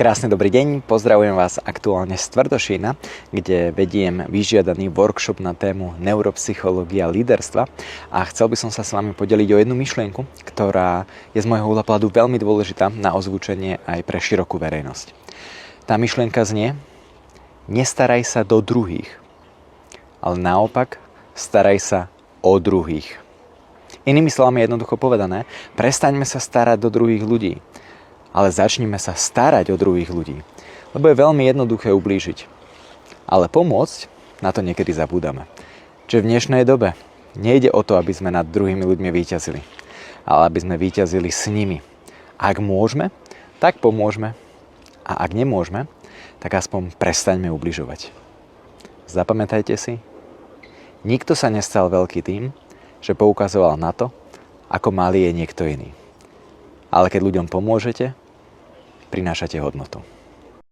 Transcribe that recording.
Krásny dobrý deň, pozdravujem vás aktuálne z Tvrdošína, kde vediem vyžiadaný workshop na tému neuropsychológia líderstva a chcel by som sa s vami podeliť o jednu myšlienku, ktorá je z môjho uhla pohľadu veľmi dôležitá na ozvučenie aj pre širokú verejnosť. Tá myšlienka znie: nestaraj sa do druhých, ale naopak staraj sa o druhých. Inými slovami jednoducho povedané, prestaňme sa starať do druhých ľudí, ale začnime sa starať o druhých ľudí, lebo je veľmi jednoduché ublížiť. Ale pomôcť, na to niekedy zabúdame. Čiže v dnešnej dobe nejde o to, aby sme nad druhými ľuďmi víťazili, ale aby sme víťazili s nimi. Ak môžeme, tak pomôžme, a ak nemôžeme, tak aspoň prestaňme ubližovať. Zapamätajte si, nikto sa nestal veľký tým, že poukazoval na to, ako malý je niekto iný. Ale keď ľuďom pomôžete, prinášate hodnotu.